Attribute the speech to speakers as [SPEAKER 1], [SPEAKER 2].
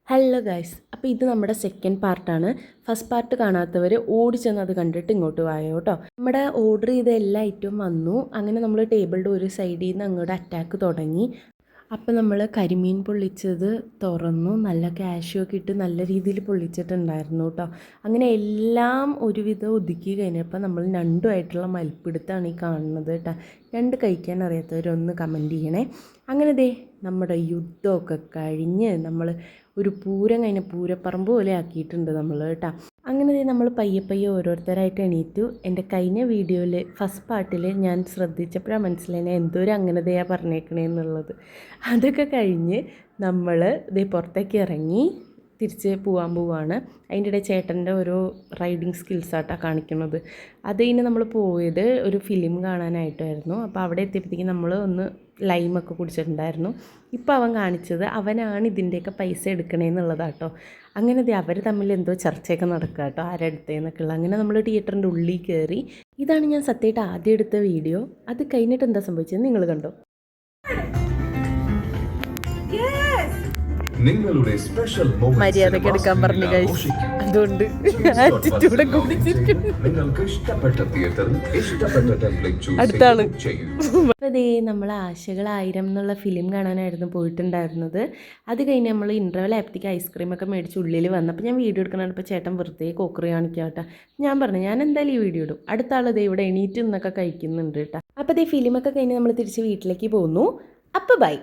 [SPEAKER 1] Hello guys, അപ്പോൾ ഇത് നമ്മുടെ സെക്കൻഡ് പാർട്ടാണ്. ഫസ്റ്റ് പാർട്ട് കാണാത്തവർ ഓടിച്ചെന്ന് അത് കണ്ടിട്ട് ഇങ്ങോട്ട് വായോ കേട്ടോ. നമ്മുടെ ഓർഡർ ചെയ്ത എല്ലാ ഐറ്റവും വന്നു. അങ്ങനെ നമ്മൾ ടേബിളിൻ്റെ ഒരു സൈഡിൽ നിന്ന് അങ്ങോട്ട് അറ്റാക്ക് തുടങ്ങി. അപ്പോൾ നമ്മൾ കരിമീൻ പൊള്ളിച്ചത് തുറന്നു, നല്ല കാഷ്യൊക്കെ ഇട്ട് നല്ല രീതിയിൽ പൊള്ളിച്ചിട്ടുണ്ടായിരുന്നു കേട്ടോ. അങ്ങനെ എല്ലാം ഒരുവിധം ഒതുക്കി കഴിഞ്ഞപ്പോൾ നമ്മൾ ഞണ്ടുമായിട്ടുള്ള മൽപ്പിടുത്താണ് ഈ കാണുന്നത് കേട്ടോ. ഞണ്ട് കഴിക്കാൻ അറിയാത്തവരൊന്ന് കമൻറ്റ് ചെയ്യണേ. അങ്ങനെ നമ്മുടെ യുദ്ധമൊക്കെ കഴിഞ്ഞ് നമ്മൾ ഒരു പൂരം കഴിഞ്ഞ പൂരപ്പറമ്പ് പോലെ ആക്കിയിട്ടുണ്ട് നമ്മൾ കേട്ടോ. അങ്ങനെ നമ്മൾ പയ്യെ ഓരോരുത്തരായിട്ട് എണീറ്റു. എൻ്റെ കഴിഞ്ഞ വീഡിയോയിൽ ഫസ്റ്റ് പാർട്ടിൽ ഞാൻ ശ്രദ്ധിച്ചപ്പോഴാണ് മനസ്സിലായി എന്തോരം അങ്ങനതയാണ് പറഞ്ഞേക്കണേന്നുള്ളത്. അതൊക്കെ കഴിഞ്ഞ് നമ്മൾ പുറത്തേക്ക് ഇറങ്ങി തിരിച്ച് പോകാൻ പോവാണ്. അതിൻ്റെ ഇടയിൽ ചേട്ടൻ്റെ ഓരോ റൈഡിങ് സ്കിൽസായിട്ടാണ് കാണിക്കുന്നത്. അത് കഴിഞ്ഞ് നമ്മൾ പോയത് ഒരു ഫിലിം കാണാനായിട്ടായിരുന്നു. അപ്പോൾ അവിടെ എത്തിയപ്പോഴത്തേക്കും നമ്മൾ ഒന്ന് ലൈമൊക്കെ കുടിച്ചിട്ടുണ്ടായിരുന്നു. ഇപ്പോൾ അവൻ കാണിച്ചത് അവനാണ് ഇതിൻ്റെയൊക്കെ പൈസ എടുക്കണേന്നുള്ളതാട്ടോ. അങ്ങനെ അവർ തമ്മിൽ എന്തോ ചർച്ചയൊക്കെ നടക്കുക കേട്ടോ, ആരെടുത്തേന്നൊക്കെ ഉള്ള. അങ്ങനെ നമ്മൾ തിയേറ്ററിൻ്റെ ഉള്ളിൽ കയറി. ഇതാണ് ഞാൻ സത്യമായിട്ട് ആദ്യം എടുത്ത വീഡിയോ. അത് കഴിഞ്ഞിട്ട് എന്താ സംഭവിച്ചത് നിങ്ങൾ കണ്ടോ.
[SPEAKER 2] നിങ്ങളുടെ സ്പെഷ്യൽ
[SPEAKER 1] മര്യാദയ്ക്ക് എടുക്കാൻ പറഞ്ഞു അതുകൊണ്ട്
[SPEAKER 2] നിങ്ങൾക്ക് ഇഷ്ടപ്പെട്ട തിയേറ്ററിൽ ഇഷ്ടപ്പെട്ട ടെംപ്ലേറ്റ്
[SPEAKER 1] അടുത്താണ്. അപ്പോൾ നമ്മൾ ആശകൾ 1000 എന്നുള്ള ഫിലിം കാണാനായിരുന്നു പോയിട്ടുണ്ടായിരുന്നത്. അത് കഴിഞ്ഞ് നമ്മൾ ഇൻ്റർവെൽ ആയപ്പോഴത്തേക്ക് ഐസ്ക്രീമൊക്കെ മേടിച്ച് ഉള്ളിൽ വന്നപ്പോൾ ഞാൻ വീഡിയോ എടുക്കണപ്പോൾ ചേട്ടൻ വെറുതെ കോക്കറി കാണിക്കുക കേട്ടോ. ഞാൻ പറഞ്ഞു ഞാൻ എന്തായാലും ഈ വീഡിയോ ഇടും. അടുത്ത ആൾ ഇവിടെ എണീറ്റ് നിന്നൊക്കെ കഴിക്കുന്നുണ്ട് കേട്ടോ. അപ്പോൾ ഫിലിമൊക്കെ കഴിഞ്ഞ് നമ്മൾ തിരിച്ച് വീട്ടിലേക്ക് പോന്നു. അപ്പോൾ ബൈ.